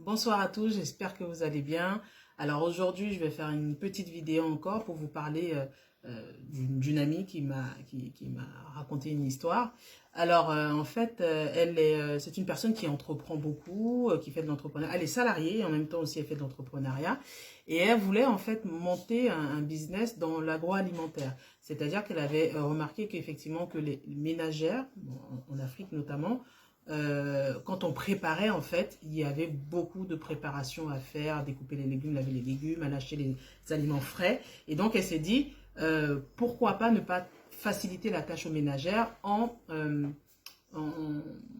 Bonsoir à tous, j'espère que vous allez bien. Alors aujourd'hui, je vais faire une petite vidéo encore pour vous parler d'une amie qui m'a raconté une histoire. Alors en fait, c'est une personne qui entreprend beaucoup, qui fait de l'entrepreneuriat. Elle est salariée et en même temps aussi elle fait de l'entrepreneuriat. Et elle voulait en fait monter un business dans l'agroalimentaire. C'est-à-dire qu'elle avait remarqué qu'effectivement que les ménagères, bon, en Afrique notamment, quand on préparait, en fait, il y avait beaucoup de préparation à faire, découper les légumes, laver les légumes, aller acheter les aliments frais. Et donc, elle s'est dit, pourquoi pas ne pas faciliter la tâche aux ménagères en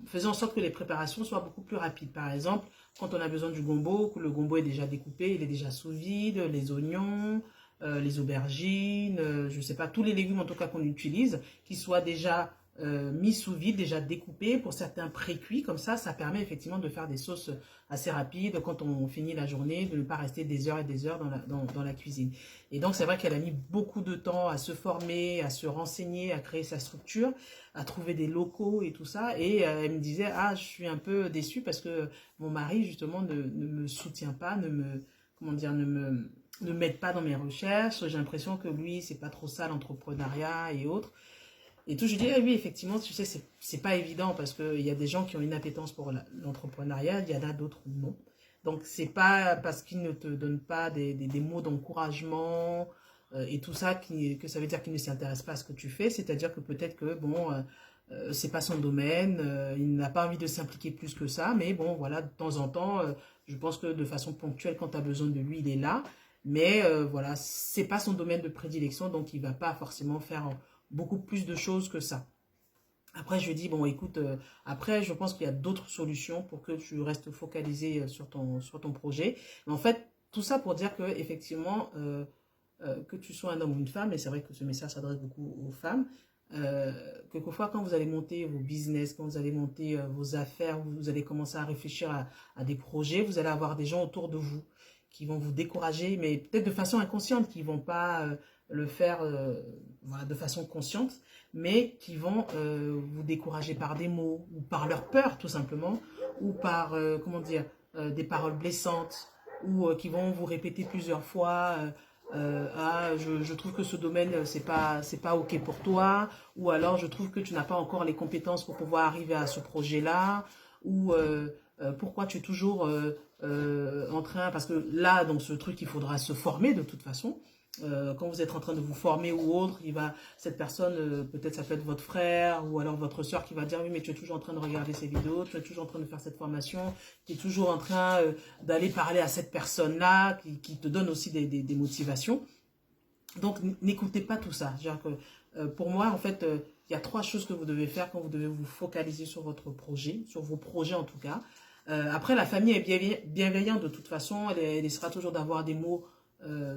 faisant en sorte que les préparations soient beaucoup plus rapides. Par exemple, quand on a besoin du gombo, que le gombo est déjà découpé, il est déjà sous vide, les oignons, les aubergines, je ne sais pas, tous les légumes en tout cas qu'on utilise, qui soient déjà mis sous vide, déjà découpés, pour certains pré-cuits, comme ça permet effectivement de faire des sauces assez rapides quand on finit la journée, de ne pas rester des heures et des heures dans la cuisine. Et donc c'est vrai qu'elle a mis beaucoup de temps à se former, à se renseigner, à créer sa structure, à trouver des locaux et tout ça, et elle me disait, ah, je suis un peu déçue parce que mon mari justement ne me soutient pas, comment dire, ne m'aide pas dans mes recherches, j'ai l'impression que lui, c'est pas trop ça l'entrepreneuriat et autres. Et tout, je dis, ah oui, effectivement, tu sais, c'est pas évident parce qu'il y a des gens qui ont une appétence pour l'entrepreneuriat, il y en a d'autres non. Donc, c'est pas parce qu'ils ne te donnent pas des mots d'encouragement et tout ça que ça veut dire qu'ils ne s'intéressent pas à ce que tu fais. C'est-à-dire que peut-être que, bon, c'est pas son domaine, il n'a pas envie de s'impliquer plus que ça, mais bon, voilà, de temps en temps, je pense que de façon ponctuelle, quand tu as besoin de lui, il est là. Mais voilà, c'est pas son domaine de prédilection, donc il va pas forcément faire beaucoup plus de choses que ça. Après, je lui dis, bon, écoute, après, je pense qu'il y a d'autres solutions pour que tu restes focalisé sur ton projet. Mais en fait, tout ça pour dire que, effectivement, que tu sois un homme ou une femme, et c'est vrai que ce message s'adresse beaucoup aux femmes, quelquefois, quand vous allez monter vos business, quand vous allez monter vos affaires, vous allez commencer à réfléchir à des projets, vous allez avoir des gens autour de vous qui vont vous décourager, mais peut-être de façon inconsciente, qui ne vont pas le faire voilà, de façon consciente, mais qui vont vous décourager par des mots, ou par leur peur tout simplement, ou par, comment dire, des paroles blessantes, ou qui vont vous répéter plusieurs fois, ah, je trouve que ce domaine, c'est pas OK pour toi, ou alors je trouve que tu n'as pas encore les compétences pour pouvoir arriver à ce projet-là, ou pourquoi tu es toujours en train, parce que là, dans ce truc, il faudra se former de toute façon. Quand vous êtes en train de vous former ou autre, cette personne, peut-être ça peut être votre frère ou alors votre soeur qui va dire, oui, mais tu es toujours en train de regarder ces vidéos, tu es toujours en train de faire cette formation, tu es toujours en train d'aller parler à cette personne-là qui te donne aussi des motivations. Donc, n'écoutez pas tout ça. Pour moi, en fait, il y a trois choses que vous devez faire quand vous devez vous focaliser sur votre projet, sur vos projets en tout cas. Après, la famille est bienveillante de toute façon, elle essaiera toujours d'avoir des mots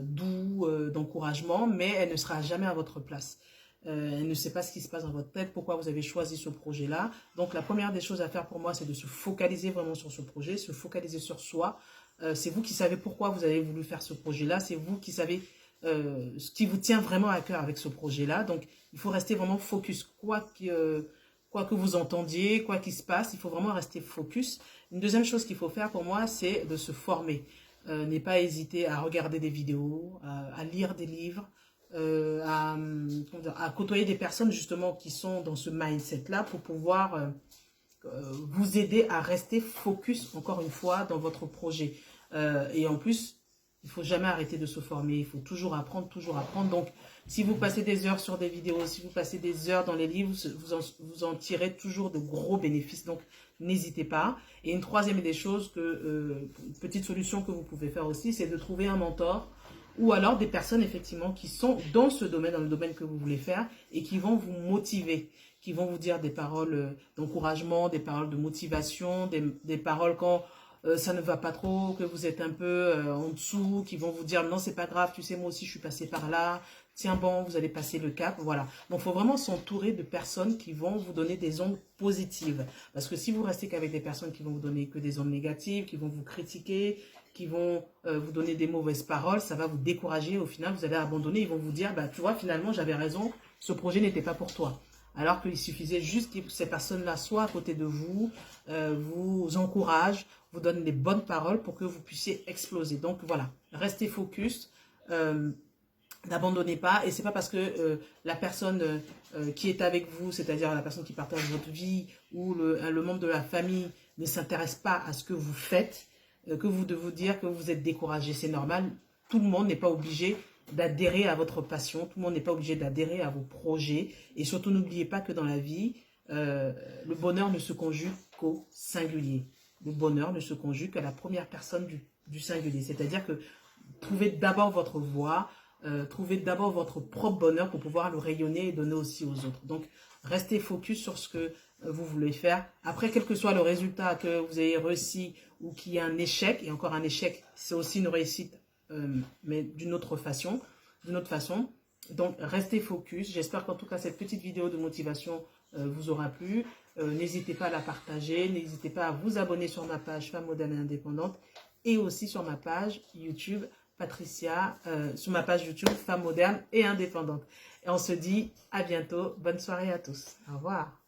doux, d'encouragement, mais elle ne sera jamais à votre place. Elle ne sait pas ce qui se passe dans votre tête, pourquoi vous avez choisi ce projet-là. Donc la première des choses à faire pour moi, c'est de se focaliser vraiment sur ce projet, se focaliser sur soi. C'est vous qui savez pourquoi vous avez voulu faire ce projet-là, c'est vous qui savez ce qui vous tient vraiment à cœur avec ce projet-là. Donc il faut rester vraiment focus, quoi que vous entendiez, quoi qu'il se passe, il faut vraiment rester focus. Une deuxième chose qu'il faut faire pour moi, c'est de se former. N'est pas hésiter à regarder des vidéos, à lire des livres, à côtoyer des personnes justement qui sont dans ce mindset-là pour pouvoir vous aider à rester focus, encore une fois, dans votre projet. Et en plus, il ne faut jamais arrêter de se former, il faut toujours apprendre, toujours apprendre. Donc, si vous passez des heures sur des vidéos, si vous passez des heures dans les livres, vous en tirez toujours de gros bénéfices. Donc, n'hésitez pas. Et une troisième des choses, une petite solution que vous pouvez faire aussi, c'est de trouver un mentor ou alors des personnes effectivement qui sont dans ce domaine, dans le domaine que vous voulez faire et qui vont vous motiver, qui vont vous dire des paroles d'encouragement, des paroles de motivation, des paroles quand ça ne va pas trop, que vous êtes un peu en dessous, qui vont vous dire non, c'est pas grave, tu sais, moi aussi je suis passé par là, tiens bon, vous allez passer le cap, voilà. Donc il faut vraiment s'entourer de personnes qui vont vous donner des ondes positives. Parce que si vous restez qu'avec des personnes qui vont vous donner que des ondes négatives, qui vont vous critiquer, qui vont vous donner des mauvaises paroles, ça va vous décourager. Au final, vous allez abandonner. Ils vont vous dire, bah, tu vois, finalement, j'avais raison, ce projet n'était pas pour toi. alors qu'il suffisait juste que ces personnes-là soient à côté de vous, vous encouragent, vous donnent les bonnes paroles pour que vous puissiez exploser. Donc voilà, restez focus, n'abandonnez pas, et c'est pas parce que la personne qui est avec vous, c'est-à-dire la personne qui partage votre vie ou le membre de la famille ne s'intéresse pas à ce que vous faites, que vous devez vous dire que vous êtes découragé. C'est normal, tout le monde n'est pas obligé d'adhérer à votre passion, tout le monde n'est pas obligé d'adhérer à vos projets, et surtout n'oubliez pas que dans la vie, le bonheur ne se conjugue qu'au singulier. Le bonheur ne se conjugue qu'à la première personne du singulier, c'est-à-dire que trouvez d'abord votre voie, trouvez d'abord votre propre bonheur pour pouvoir le rayonner et donner aussi aux autres. Donc, restez focus sur ce que vous voulez faire. Après, quel que soit le résultat, que vous ayez réussi ou qu'il y ait un échec, et encore un échec, c'est aussi une réussite, mais d'une autre façon. Donc, restez focus. J'espère qu'en tout cas, cette petite vidéo de motivation vous aura plu. N'hésitez pas à la partager. N'hésitez pas à vous abonner sur ma page Femme Moderne et Indépendante et aussi sur ma page YouTube Patricia, sur ma page YouTube Femme Moderne et Indépendante. Et on se dit à bientôt. Bonne soirée à tous. Au revoir.